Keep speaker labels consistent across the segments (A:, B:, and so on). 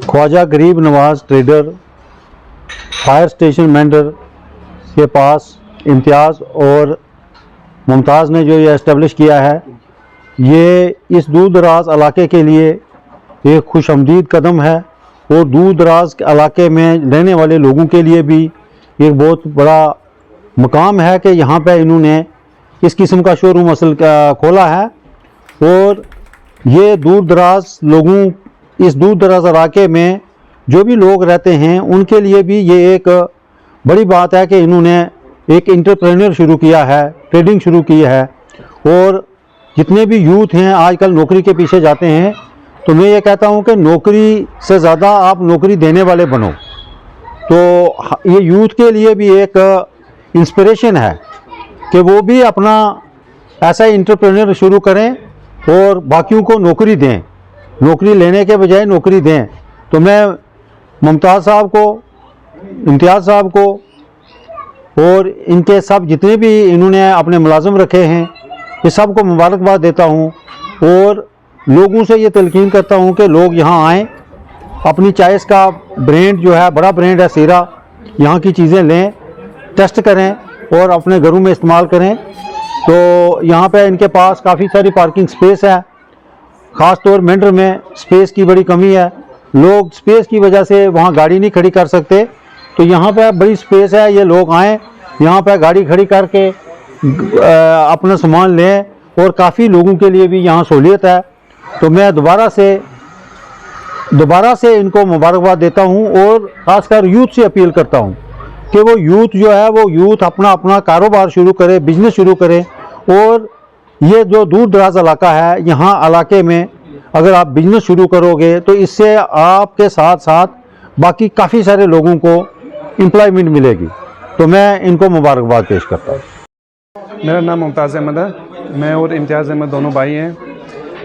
A: ख्वाजा गरीब Nawaz trader fire station Mendhar के पास इम्तियाज़ और मुमताज़ ने जो ये इस्टेब्लिश किया है, ये इस दूर दराज इलाके के लिए एक खुशआमदीद कदम है और दूर दराज के इलाके में रहने वाले लोगों के लिए भी एक बहुत बड़ा मकाम है कि यहाँ पे इन्होंने इस किस्म का शोरूम असल खोला है। और ये दूर दराज लोगों, इस दूर दराज इलाके में जो भी लोग रहते हैं उनके लिए भी ये एक बड़ी बात है कि इन्होंने एक इंटरप्रेन्योर शुरू किया है, ट्रेडिंग शुरू की है। और जितने भी यूथ हैं आजकल नौकरी के पीछे जाते हैं, तो मैं ये कहता हूँ कि नौकरी से ज़्यादा आप नौकरी देने वाले बनो। तो ये यूथ के लिए भी एक इंस्पिरेशन है कि वो भी अपना ऐसा इंटरप्रेन्योर शुरू करें और बाकियों को नौकरी दें, नौकरी लेने के बजाय नौकरी दें। तो मैं मुमताज़ साहब को, इम्तियाज़ साहब को और इनके सब जितने भी इन्होंने अपने मुलाजिम रखे हैं, ये सब को मुबारकबाद देता हूँ और लोगों से ये तलकीन करता हूँ कि लोग यहाँ आएँ, अपनी चॉइस का ब्रांड जो है, बड़ा ब्रांड है सीरा, यहाँ की चीज़ें लें, टेस्ट करें और अपने घरों में इस्तेमाल करें। तो यहाँ पे इनके पास काफ़ी सारी पार्किंग स्पेस है, ख़ास तौर मेंढर में स्पेस की बड़ी कमी है, लोग स्पेस की वजह से वहाँ गाड़ी नहीं खड़ी कर सकते। तो यहाँ पे बड़ी स्पेस है, ये लोग आएँ, यहाँ पे गाड़ी खड़ी करके अपना सामान लें और काफ़ी लोगों के लिए भी यहाँ सहूलियत है। तो मैं दोबारा से इनको मुबारकबाद देता हूँ और ख़ासकर यूथ से अपील करता हूँ कि वो यूथ जो है वो यूथ अपना कारोबार शुरू करे, बिजनेस शुरू करे। और ये जो दूर दराज इलाका है, यहाँ इलाके में अगर आप बिजनेस शुरू करोगे तो इससे आपके साथ साथ बाकी काफ़ी सारे लोगों को एम्प्लॉयमेंट मिलेगी। तो मैं इनको मुबारकबाद पेश करता हूँ।
B: मेरा नाम मुमताज़ अहमद है, मैं और इम्तियाज़ अहमद दोनों भाई हैं।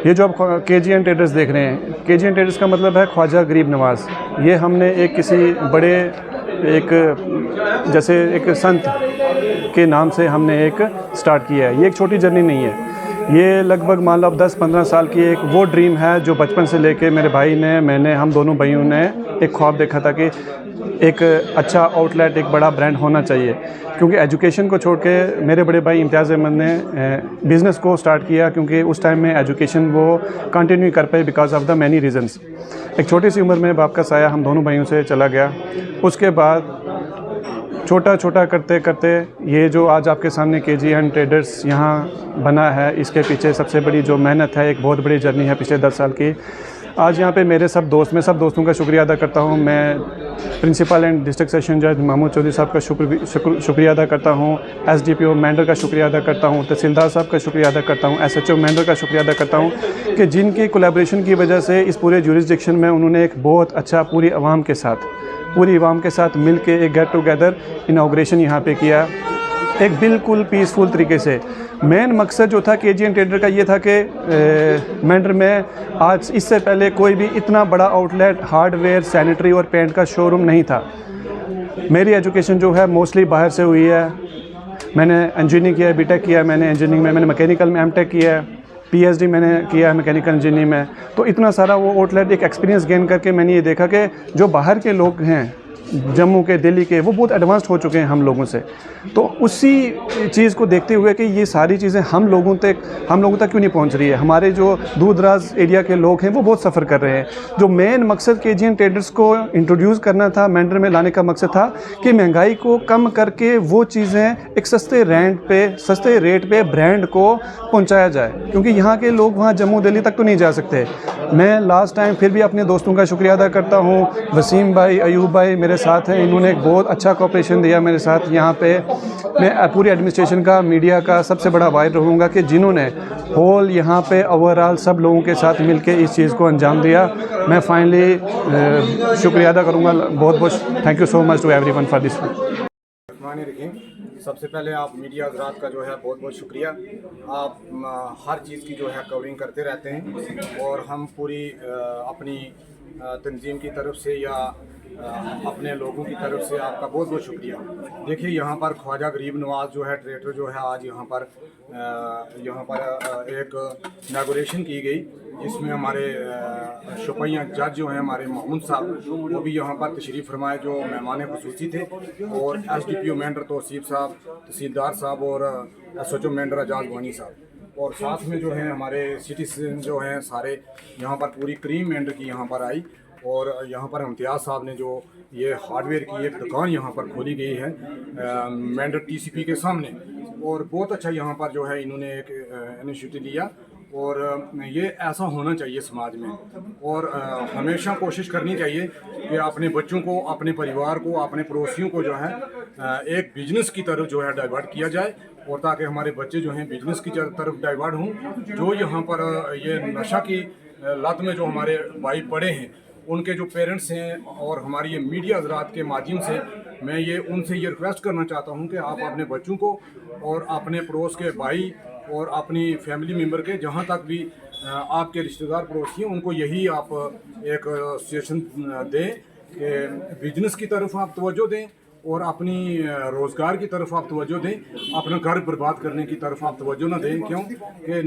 B: ये जो आप KGN ट्रेडर्स देख रहे हैं, KGN ट्रेडर्स का मतलब है ख्वाजा गरीब नवाज। ये हमने एक किसी बड़े जैसे एक संत के नाम से हमने एक स्टार्ट किया है। ये एक छोटी जर्नी नहीं है, ये लगभग मान लो अब 10-15 साल की एक वो ड्रीम है जो बचपन से लेके मेरे भाई ने, मैंने, हम दोनों भाइयों ने एक ख्वाब देखा था कि एक अच्छा आउटलेट, एक बड़ा ब्रांड होना चाहिए। क्योंकि एजुकेशन को छोड़ के मेरे बड़े भाई इम्तियाज़ अहमद ने बिज़नेस को स्टार्ट किया, क्योंकि उस टाइम में एजुकेशन वो कंटिन्यू कर पाए because of the many reasons. एक छोटी सी उम्र में बाप का साया हम दोनों भाइयों से चला गया। उसके बाद छोटा छोटा करते करते ये जो आज आपके सामने KGN ट्रेडर्स यहाँ बना है, इसके पीछे सबसे बड़ी जो मेहनत है, एक बहुत बड़ी जर्नी है पिछले 10 साल की। आज यहाँ पे मेरे सब दोस्त, मैं सब दोस्तों का शुक्रिया अदा करता हूँ। मैं प्रिंसिपल एंड डिस्ट्रिक्ट सेशन जज महमूद चौधरी साहब का शुक्रिया अदा करता हूँ, SDPO मेंढर का शुक्रिया अदा करता हूँ, तहसीलदार साहब का शुक्रिया अदा करता हूँ, SHO मेंढर का शुक्रिया अदा करता हूँ कि जिनकी कोलैबोरेशन की वजह से इस पूरे जुरिस्डिक्शन में उन्होंने एक बहुत अच्छा पूरी आवाम के साथ मिल के एक गेट टुगेदर इनाग्रेशन यहाँ पे किया, एक बिल्कुल पीसफुल तरीके से। मेन मकसद जो था KGN ट्रेडर का ये था कि मेंढर में आज इससे पहले कोई भी इतना बड़ा आउटलेट हार्डवेयर, सैनिटरी और पेंट का शोरूम नहीं था। मेरी एजुकेशन जो है मोस्टली बाहर से हुई है। मैंने इंजीनियरिंग किया है, BTech किया है मैंने इंजीनियरिंग में, मैंने मैकेनिकल में MTech किया है, PhD मैंने किया है मैकेनिकल इंजीनियरिंग में। तो इतना सारा वो आउटलेट एक एक्सपीरियंस गेन करके मैंने ये देखा कि जो बाहर के लोग हैं, जम्मू के, दिल्ली के, वो बहुत एडवांस्ड हो चुके हैं हम लोगों से। तो उसी चीज़ को देखते हुए कि ये सारी चीज़ें हम लोगों तक क्यों नहीं पहुंच रही है, हमारे जो दूर दराज एरिया के लोग हैं वो बहुत सफ़र कर रहे हैं। जो मेन मकसद KGN ट्रेडर्स को इंट्रोड्यूस करना था, मेंढर में लाने का मकसद था कि महंगाई को कम करके वो चीज़ें एक सस्ते रेट पे ब्रांड को पहुँचाया जाए, क्योंकि यहाँ के लोग वहाँ जम्मू दिल्ली तक तो नहीं जा सकते। मैं लास्ट टाइम फिर भी अपने दोस्तों का शुक्रिया अदा करता हूँ। वसीम भाई, अयूब भाई मेरे साथ हैं, इन्होंने एक बहुत अच्छा कोऑपरेशन दिया मेरे साथ। यहाँ पे मैं पूरी एडमिनिस्ट्रेशन का, मीडिया का सबसे बड़ा वाइड रहूँगा कि जिन्होंने होल यहाँ पे ओवरऑल सब लोगों के साथ मिलके इस चीज़ को अंजाम दिया। मैं फाइनली शुक्रिया अदा करूँगा। बहुत बहुत thank you so much to everyone for this.
C: सबसे पहले आप मीडिया हजरात का जो है बहुत बहुत शुक्रिया। आप हर चीज़ की जो है कवरिंग करते रहते हैं और हम पूरी अपनी तंजीम की तरफ से या अपने लोगों की तरफ से आपका बहुत बहुत शुक्रिया। देखिए यहाँ पर ख्वाजा गरीब नवाज जो है ट्रेडर जो है आज यहाँ पर एक इनागुरेशन की गई, जिसमें हमारे शुपैया जज जो हैं हमारे मामून साहब वो भी यहाँ पर तशरीफ़ फरमाए जो मेहमान खुसूसी थे, और SDPO मेंढर तौसीफ साहब, तहसीलदार साहब और SHO मेंढर एजाज वानी साहब, और साथ में जो है हमारे सिटीजन जो हैं सारे यहाँ पर पूरी क्रीम मेंढर की यहाँ पर आई। और यहाँ पर इम्तियाज़ साहब ने जो ये हार्डवेयर की एक दुकान यहाँ पर खोली गई है मेंढर TCP के सामने, और बहुत अच्छा यहाँ पर जो है इन्होंने एक इनिशिएटिव लिया, और ये ऐसा होना चाहिए समाज में। और हमेशा कोशिश करनी चाहिए कि अपने बच्चों को, अपने परिवार को, अपने पड़ोसियों को जो है एक बिजनेस की तरफ जो है डाइवर्ट किया जाए, और ताकि हमारे बच्चे जो हैं बिजनेस की तरफ डाइवर्ट हों। जो यहाँ पर ये नशा की लत में जो हमारे भाई पड़े हैं, उनके जो पेरेंट्स हैं और हमारी ये मीडिया हजरात के माध्यम से मैं ये उनसे ये रिक्वेस्ट करना चाहता हूँ कि आप अपने बच्चों को और अपने पड़ोस के भाई और अपनी फैमिली मेम्बर के जहाँ तक भी आपके रिश्तेदार पड़ोसी हैं, उनको यही आप एक सजेशन दें कि बिजनेस की तरफ आप तवज्जो दें और अपनी रोज़गार की तरफ आप तवज्जो दें, अपना घर बर्बाद करने की तरफ आप तवज्जो ना दें। क्यों कि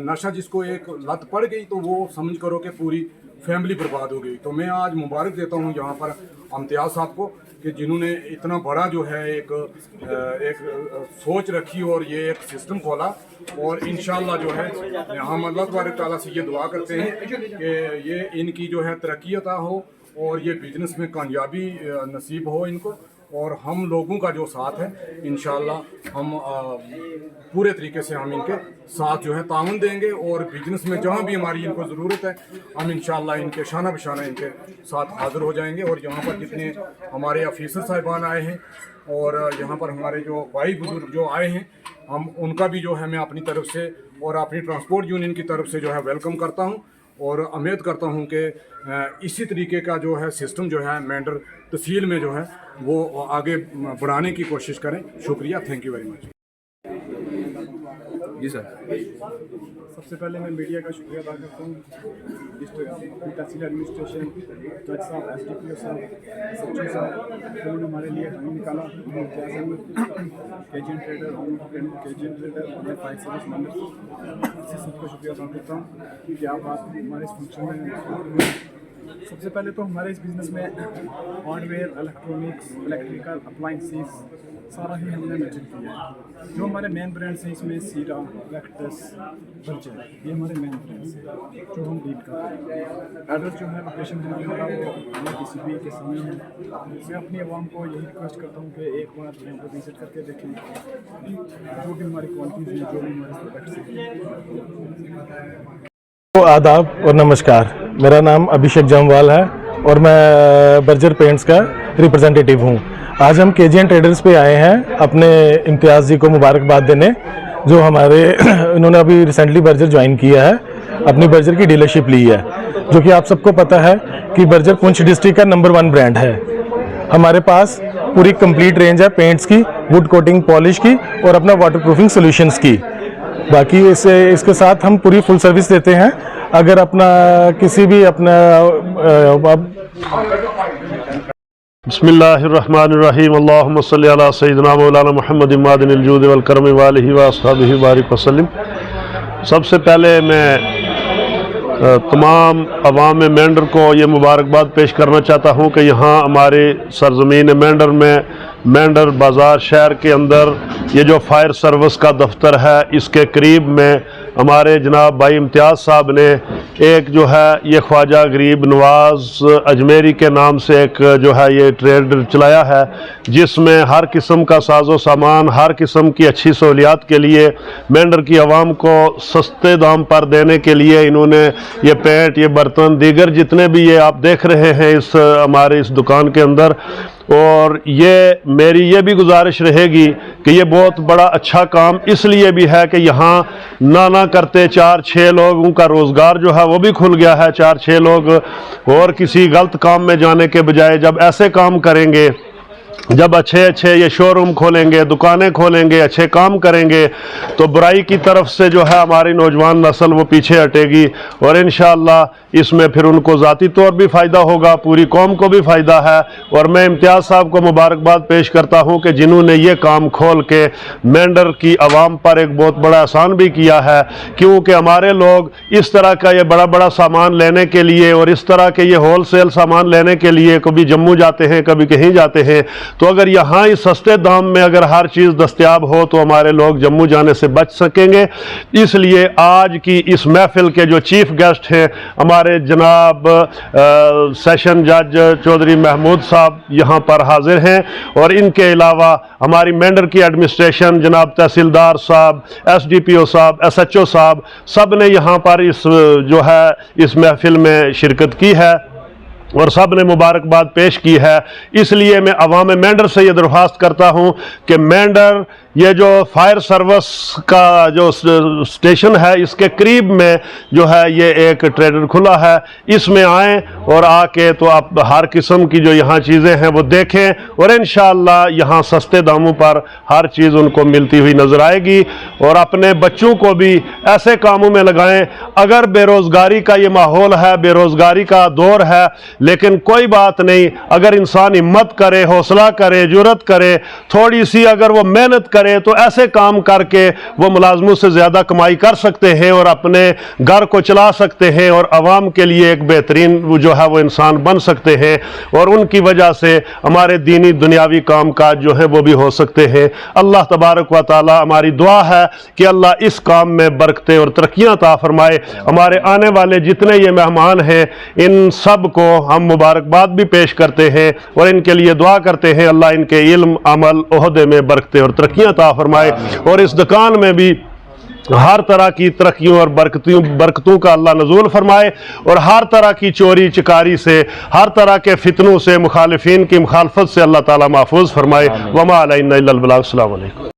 C: नशा जिसको एक लत पड़ गई तो वो समझ करो कि पूरी फैमिली बर्बाद हो गई। तो मैं आज मुबारक देता हूँ यहाँ पर इम्तियाज़ साहब को कि जिन्होंने इतना बड़ा जो है एक सोच रखी और ये एक सिस्टम खोला, और इंशाल्लाह जो है हम अल्लाह तबारक तआला से ये दुआ करते हैं कि ये इनकी जो है तरक्की अता हो और ये बिजनेस में कामयाबी नसीब हो इनको, और हम लोगों का जो साथ है इंशाल्लाह हम पूरे तरीके से हम इनके साथ जो है ताउन देंगे, और बिजनेस में जहाँ भी हमारी इनको ज़रूरत है हम इंशाल्लाह इनके शाना बशाना इनके साथ हाज़िर हो जाएंगे। और यहाँ पर जितने हमारे ऑफिसर साहिबान आए हैं और यहाँ पर हमारे जो भाई बुजुर्ग जो आए हैं, हम उनका भी जो है मैं अपनी तरफ से और अपनी ट्रांसपोर्ट यूनियन की तरफ से जो है वेलकम करता हूँ, और उम्मीद करता हूँ कि इसी तरीके का जो है सिस्टम जो है मेंढर तहसील में जो है वो आगे बढ़ाने की कोशिश करें। शुक्रिया, थैंक यू वेरी मच।
D: जी सर।
E: सबसे पहले मैं मीडिया का शुक्रिया अदा करता हूँ, तहसील एडमिनिस्ट्रेशन, जज साहब, SDPO साहब, SHO साहब, उन्होंने हमारे लिए टाइम निकाला। केजीएन ट्रेडर और फायर सर्विस मेंबर्स से सबका शुक्रिया अदा करता हूँ कि आप हमारे इस फंक्शन में। सबसे पहले तो हमारे इस बिज़नेस में हार्डवेयर, इलेक्ट्रॉनिक्स, इलेक्ट्रिकल अप्लाइंसेस सारा ही हमने मेंटेन किया है। जो हमारे मेन ब्रांड्स हैं इसमें सीरा, वैक्टस, बर्जर, ये हमारे मेन ब्रांड्स हैं जो हम डील कर रहे हैं। एड्रेस जो है लोकेशन है हमारा वो TCP के सामने है। मैं अपनी आवाम को यही रिक्वेस्ट करता हूँ कि एक बार यहाँ पर विजिट करके देखें जो भी हमारी क्वालिटीज़ हैं, जो भी हमारे प्रोडक्ट्स हैं।
F: तो आदाब और नमस्कार, मेरा नाम अभिषेक जमवाल है और मैं बर्जर पेंट्स का रिप्रेजेंटेटिव हूँ। आज हम केजीएन ट्रेडर्स पे आए हैं अपने इम्तियाज़ जी को मुबारकबाद देने, जो हमारे इन्होंने अभी रिसेंटली बर्जर ज्वाइन किया है, अपनी बर्जर की डीलरशिप ली है, जो कि आप सबको पता है कि बर्जर पुंछ डिस्ट्रिक्ट का नंबर 1 ब्रांड है। हमारे पास पूरी कंप्लीट रेंज है पेंट्स की, वुड कोटिंग, पॉलिश की और अपना वाटर प्रूफिंग सोल्यूशंस की। बाकी इसके साथ हम पूरी फुल सर्विस देते हैं। अगर अपना किसी भी अपना
G: बिस्मिल्लाहिर्रहमानिर्रहीम अल्लाहुम्मा सल्ली अला सय्यिदिना मौलाना मुहम्मद मादिनिल जूद वल करम व आलिहि व अस्हाबिहि बारिक वसल्लम। सबसे पहले मैं तमाम अवाम मेंढर को ये मुबारकबाद पेश करना चाहता हूँ कि यहाँ हमारे सरज़मीन मेंढर में मेंढर बाज़ार शहर के अंदर ये जो फायर सर्विस का दफ्तर है, इसके करीब में हमारे जनाब भाई इम्तियाज़ साहब ने एक जो है ये ख्वाजा गरीब नवाज़ अजमेरी के नाम से एक जो है ये ट्रेड चलाया है, जिसमें हर किस्म का साजो सामान, हर किस्म की अच्छी सहूलियात के लिए मेंढर की आवाम को सस्ते दाम पर देने के लिए इन्होंने ये पेंट, ये बर्तन, दीगर जितने भी ये आप देख रहे हैं इस हमारे इस दुकान के अंदर। और ये मेरी ये भी गुजारिश रहेगी कि ये बहुत बड़ा अच्छा काम इसलिए भी है कि यहाँ ना करते 4-6 लोगों का रोज़गार जो है वो भी खुल गया है। 4-6 लोग और किसी गलत काम में जाने के बजाय जब ऐसे काम करेंगे जब अच्छे अच्छे ये शोरूम खोलेंगे, दुकानें खोलेंगे, अच्छे काम करेंगे, तो बुराई की तरफ से जो है हमारी नौजवान नस्ल वो पीछे हटेगी और इंशाअल्लाह इसमें फिर उनको ज़ाती तौर भी फ़ायदा होगा, पूरी कौम को भी फ़ायदा है। और मैं इम्तियाज़ साहब को मुबारकबाद पेश करता हूँ कि जिन्होंने ये काम खोल के मेंढर की आवाम पर एक बहुत बड़ा एहसान भी किया है, क्योंकि हमारे लोग इस तरह का ये बड़ा बड़ा सामान लेने के लिए और इस तरह के ये होल सेल सामान लेने के लिए कभी जम्मू जाते हैं, कभी कहीं जाते हैं, तो अगर यहाँ इस सस्ते दाम में अगर हर चीज़ दस्तयाब हो तो हमारे लोग जम्मू जाने से बच सकेंगे। इसलिए आज की इस महफिल के जो चीफ गेस्ट हैं हमारे जनाब सेशन जज चौधरी महमूद साहब यहाँ पर हाजिर हैं, और इनके अलावा हमारी मेंढर की एडमिनिस्ट्रेशन जनाब तहसीलदार साहब, SDPO साहब, SHO साहब, सब ने यहाँ पर इस जो है इस महफिल में शिरकत की है और सब ने मुबारकबाद पेश की है। इसलिए मैं अवाम मेंढर से ये दरख्वास्त करता हूँ कि मेंढर ये जो फायर सर्विस का जो स्टेशन है इसके करीब में जो है ये एक ट्रेडर खुला है, इसमें आएँ और आके तो आप हर किस्म की जो यहाँ चीज़ें हैं वो देखें और इंशाअल्लाह यहाँ सस्ते दामों पर हर चीज़ उनको मिलती हुई नज़र आएगी। और अपने बच्चों को भी ऐसे कामों में लगाएं। अगर बेरोज़गारी का ये माहौल है, बेरोज़गारी का दौर है, लेकिन कोई बात नहीं, अगर इंसान हिम्मत करे, हौसला करे, जुर्रत करे, थोड़ी सी अगर वो मेहनत करे तो ऐसे काम करके वो मुलाजमों से ज़्यादा कमाई कर सकते हैं और अपने घर को चला सकते हैं और आवाम के लिए एक बेहतरीन जो है वो इंसान बन सकते हैं और उनकी वजह से हमारे दीनी दुनियावी काम काज जो है वो भी हो सकते हैं। अल्लाह तबारक व तआला, हमारी दुआ है कि अल्लाह इस काम में बरकतें और तरक्कियाँ अता फरमाए। हमारे आने वाले जितने ये मेहमान हैं इन सब को हम मुबारकबाद भी पेश करते हैं और इनके लिए दुआ करते हैं अल्लाह इनके इल्म, अमल, ओहदे में बरकतें और तरक्कियाँ अता फरमाए और इस दुकान में भी हर तरह की तरक्कियों और बरकतों का अल्लाह नज़ूल फरमाए और हर तरह की चोरी चिकारी से, हर तरह के फितनों से, मुखालिफिन की मुखालफत से अल्लाह ताला महफूज फरमाए। वमा अलैना इल्लल बलाग। अस्सलामु अलैकुम।